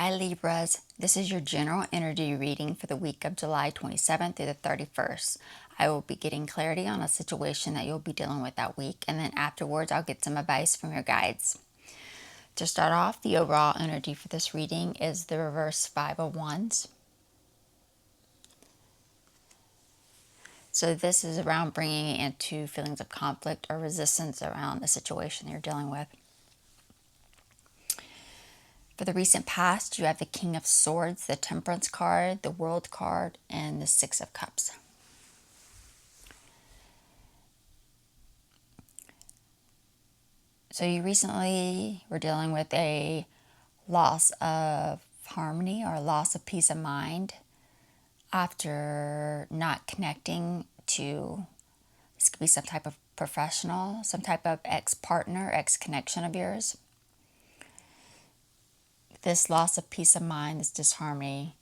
Hi Libras, this is your general energy reading for the week of July 27th through the 31st. I will be getting clarity on a situation that you'll be dealing with that week, and then afterwards I'll get some advice from your guides. To start off, the overall energy for this reading is the reverse Five of Wands. So this is around bringing into feelings of conflict or resistance around the situation you're dealing with. For the recent past, you have the King of Swords, the Temperance card, the World card, and the Six of Cups. So you recently were dealing with a loss of harmony or loss of peace of mind after not connecting to, this could be some type of professional, some type of ex-partner, ex-connection of yours. This loss of peace of mind, this disharmony,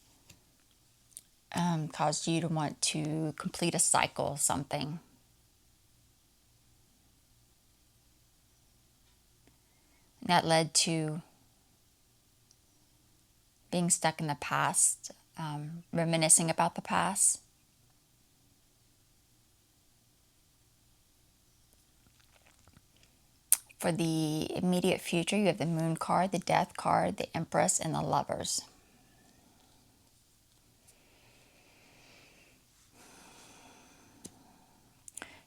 caused you to want to complete a cycle, something. And that led to being stuck in the past, reminiscing about the past. For the immediate future, you have the Moon card, the Death card, the Empress, and the Lovers.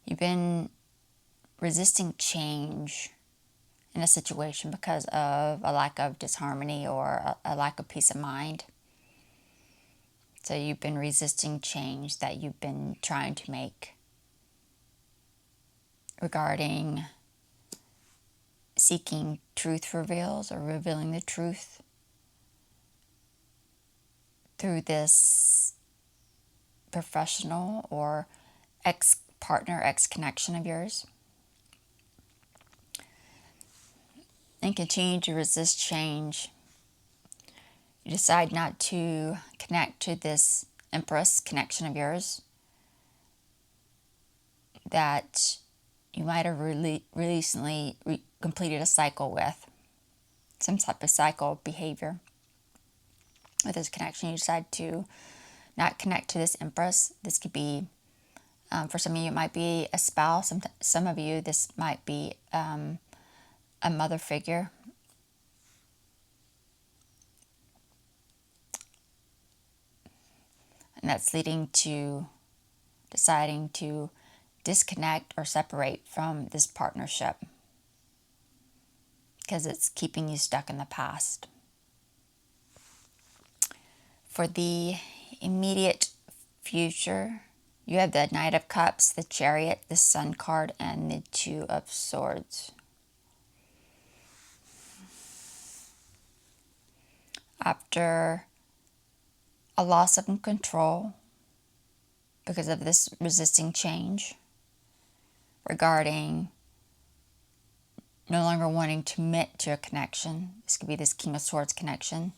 You've been resisting change in a situation because of a lack of disharmony or a lack of peace of mind. So you've been resisting change that you've been trying to make regarding seeking truth reveals or revealing the truth through this professional or ex-partner, ex-connection of yours. And continue to resist change. You decide not to connect to this Empress connection of yours that you might have recently completed a cycle with, some type of cycle behavior. With this connection, you decide to not connect to this Empress. This could be, for some of you, it might be a spouse. Some of you, this might be a mother figure. And that's leading to deciding to disconnect or separate from this partnership because it's keeping you stuck in the past. For the immediate future, you have the Knight of Cups, the Chariot, the Sun card, and the Two of Swords. After a loss of control because of this resisting change regarding no longer wanting to commit to a connection. This could be this King of Swords connection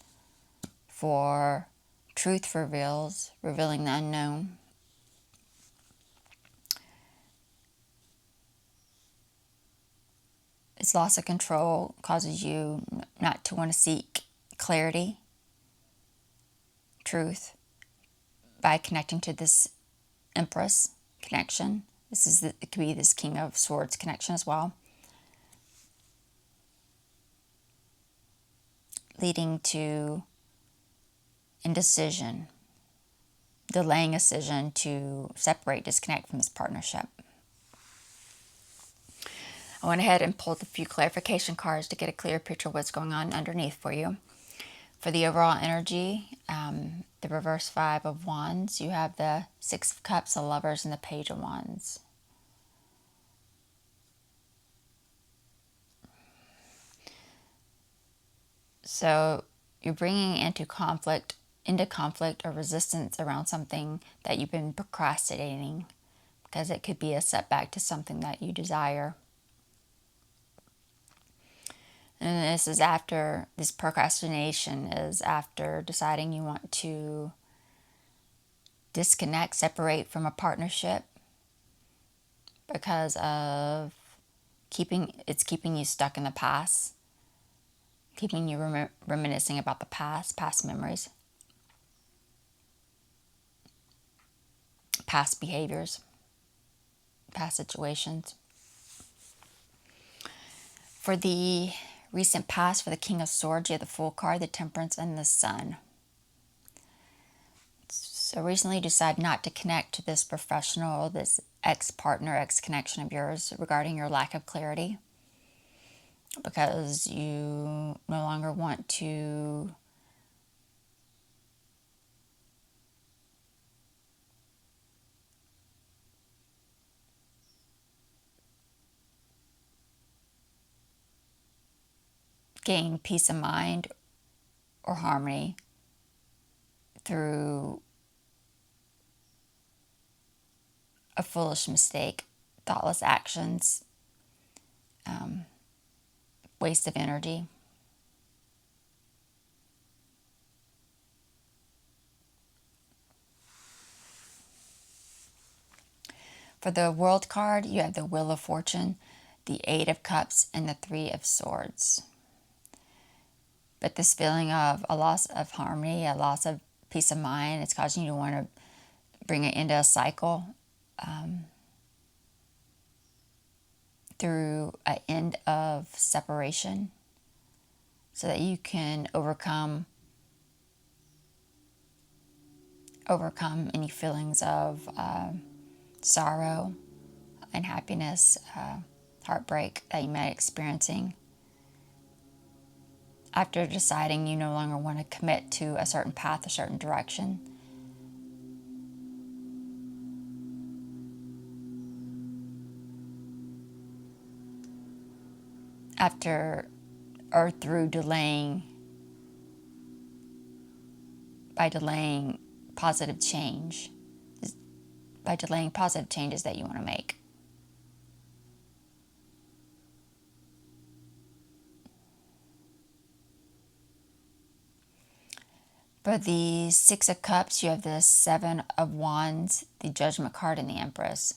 for truth reveals, revealing the unknown. This loss of control causes you not to want to seek clarity, truth, by connecting to this Empress connection. It could be this King of Swords connection as well, leading to indecision, delaying a decision to separate, disconnect from this partnership. I went ahead and pulled a few clarification cards to get a clear picture of what's going on underneath for you. For the overall energy, the reverse Five of Wands, you have the Six of Cups, the Lovers, and the Page of Wands. So you're bringing into conflict or resistance around something that you've been procrastinating because it could be a setback to something that you desire. And this procrastination is after deciding you want to disconnect, separate from a partnership because of keeping you stuck in the past. keeping you reminiscing about the past memories, past behaviors, past situations. For the recent past, for the King of Swords, you have the Fool card, the Temperance, and the Sun. So recently you decide not to connect to this professional, this ex-partner, ex-connection of yours regarding your lack of clarity, because you no longer want to gain peace of mind or harmony through a foolish mistake, thoughtless actions, waste of energy. For the World card, you have the Wheel of Fortune, the Eight of Cups, and the Three of Swords. But this feeling of a loss of harmony, a loss of peace of mind, it's causing you to want to bring it into a cycle through an end of separation so that you can overcome any feelings of sorrow, unhappiness, heartbreak that you might be experiencing after deciding you no longer want to commit to a certain path, a certain direction. After or through by delaying positive changes that you want to make. For the Six of Cups, you have the Seven of Wands, the Judgment card, and the Empress.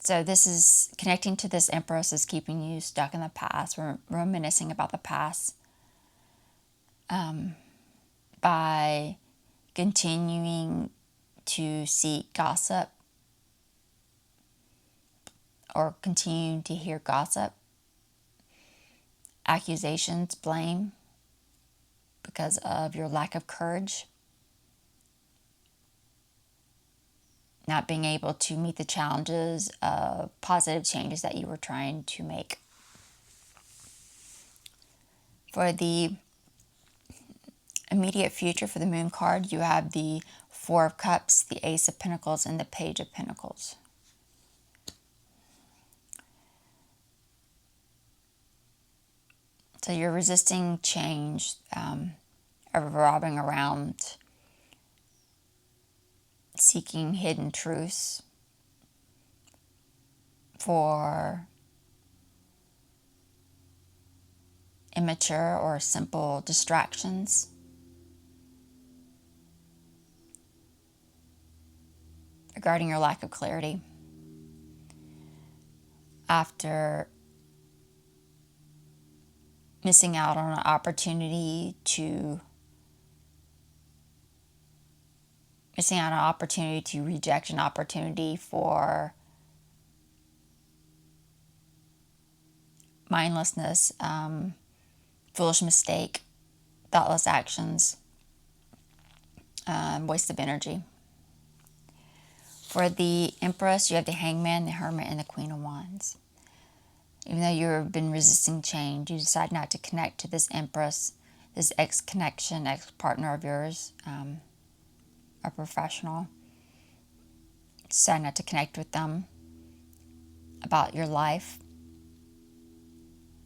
So this is connecting to this Empress is keeping you stuck in the past, reminiscing about the past, by continuing to seek gossip or continuing to hear gossip, accusations, blame because of your lack of courage, not being able to meet the challenges of positive changes that you were trying to make. For the immediate future, for the Moon card, you have the Four of Cups, the Ace of Pentacles, and the Page of Pentacles. So you're resisting change, revolving around seeking hidden truths for immature or simple distractions. Regarding your lack of clarity. After missing out on an opportunity to reject an opportunity for mindlessness, foolish mistake, thoughtless actions, waste of energy. For the Empress, you have the Hangman, the Hermit, and the Queen of Wands. Even though you've been resisting change, you decide not to connect to this Empress, this ex-partner of yours, a professional. Decide not to connect with them about your life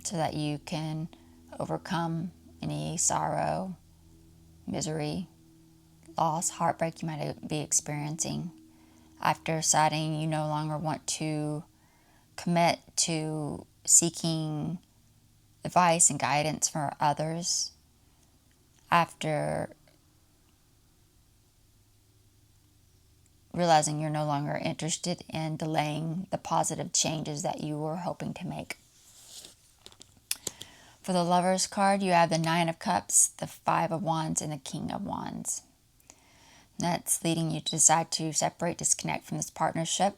so that you can overcome any sorrow, misery, loss, heartbreak you might be experiencing after deciding you no longer want to commit to seeking advice and guidance from others, after realizing you're no longer interested in delaying the positive changes that you were hoping to make. For the Lovers card, you have the Nine of Cups, the Five of Wands, and the King of Wands. That's leading you to decide to separate, disconnect from this partnership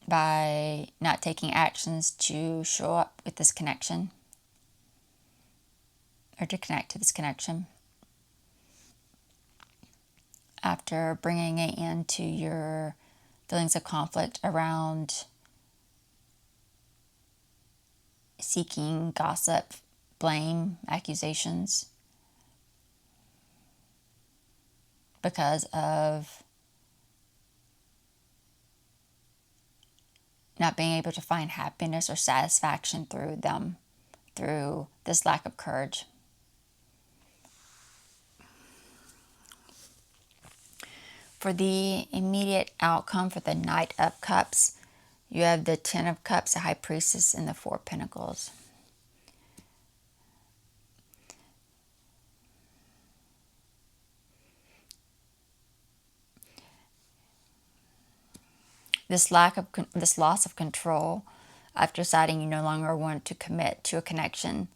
by not taking actions to show up with this connection or to connect to this connection. After bringing it into your feelings of conflict around seeking gossip, blame, accusations because of not being able to find happiness or satisfaction through them, through this lack of courage. For the immediate outcome for the Knight of Cups, you have the Ten of Cups, the High Priestess, and the Four of Pentacles. This loss of control after deciding you no longer want to commit to a connection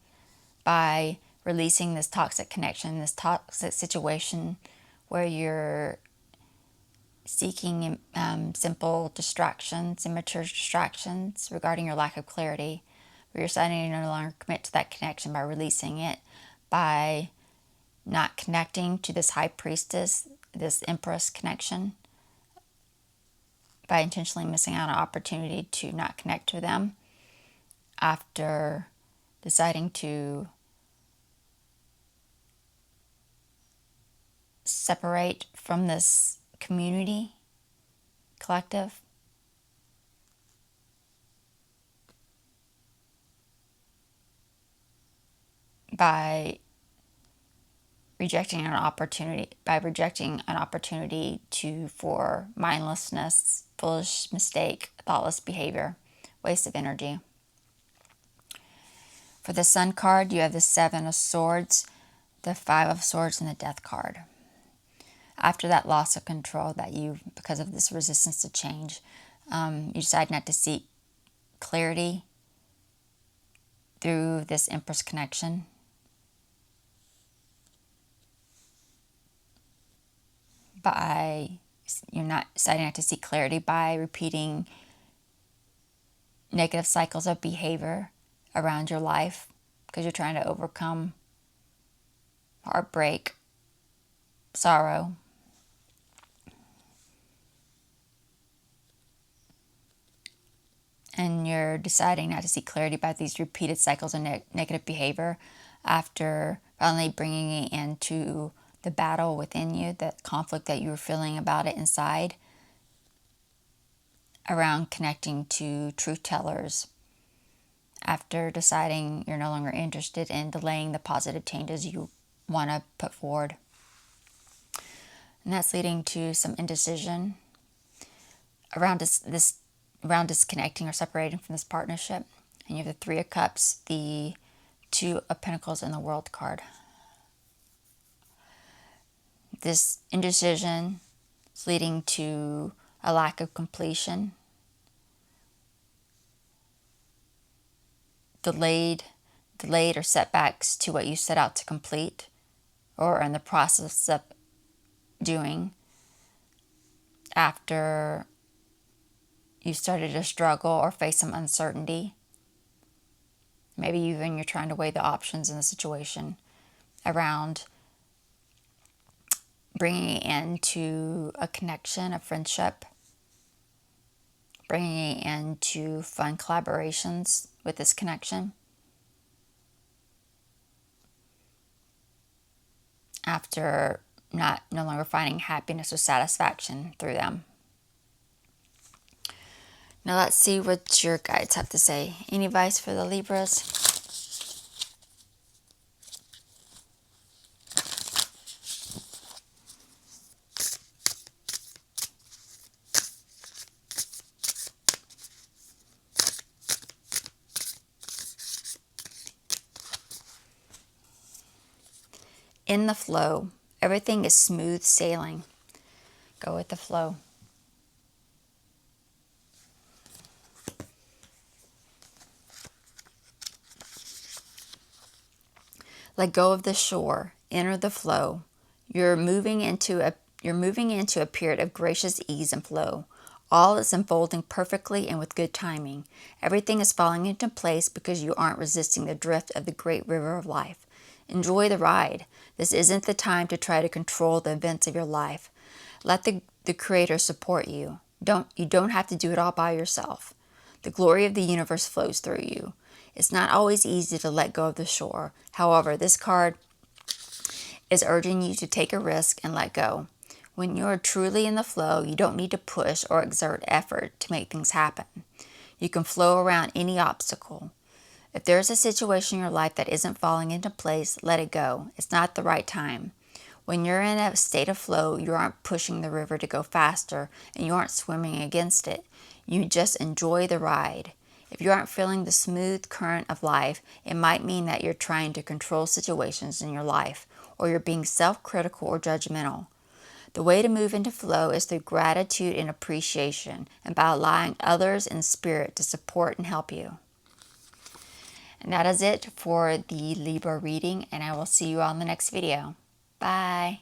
by releasing this toxic connection, this toxic situation where you're seeking simple distractions, immature distractions regarding your lack of clarity, where you're deciding to no longer commit to that connection by releasing it, by not connecting to this High Priestess, this Empress connection, by intentionally missing out on an opportunity to not connect to them after deciding to separate from this community, collective. By rejecting an opportunity for mindlessness, foolish mistake, thoughtless behavior, waste of energy. For the Sun card, you have the Seven of Swords, the Five of Swords, and the Death card. After that loss of control because of this resistance to change, you decide not to seek clarity through this Empress connection. You're not deciding not to seek clarity by repeating negative cycles of behavior around your life because you're trying to overcome heartbreak, sorrow. And you're deciding not to seek clarity by these repeated cycles of negative behavior after finally bringing it into the battle within you, the conflict that you were feeling about it inside, around connecting to truth tellers, after deciding you're no longer interested in delaying the positive changes you want to put forward. And that's leading to some indecision around around disconnecting or separating from this partnership. And you have the Three of Cups, the Two of Pentacles, and the World card. This indecision is leading to a lack of completion, delayed or setbacks to what you set out to complete or in the process of doing after you started to struggle or face some uncertainty. Maybe even you're trying to weigh the options in the situation around bringing it into a connection, a friendship, bringing it into fun collaborations with this connection. After no longer finding happiness or satisfaction through them. Now let's see what your guides have to say. Any advice for the Libras? In the flow, Everything is smooth sailing. Go with the flow. Let go of the shore. Enter the flow. You're moving into a period of gracious ease and flow. All is unfolding perfectly and with good timing. Everything is falling into place because you aren't resisting the drift of the great river of life. Enjoy the ride. This isn't the time to try to control the events of your life. Let the Creator support you. You don't have to do it all by yourself. The glory of the universe flows through you. It's not always easy to let go of the shore. However, this card is urging you to take a risk and let go. When you are truly in the flow, you don't need to push or exert effort to make things happen. You can flow around any obstacle. If there's a situation in your life that isn't falling into place, let it go. It's not the right time. When you're in a state of flow, you aren't pushing the river to go faster and you aren't swimming against it. You just enjoy the ride. If you aren't feeling the smooth current of life, it might mean that you're trying to control situations in your life, or you're being self-critical or judgmental. The way to move into flow is through gratitude and appreciation, and by allowing others in spirit to support and help you. And that is it for the Libra reading, and I will see you on the next video. Bye.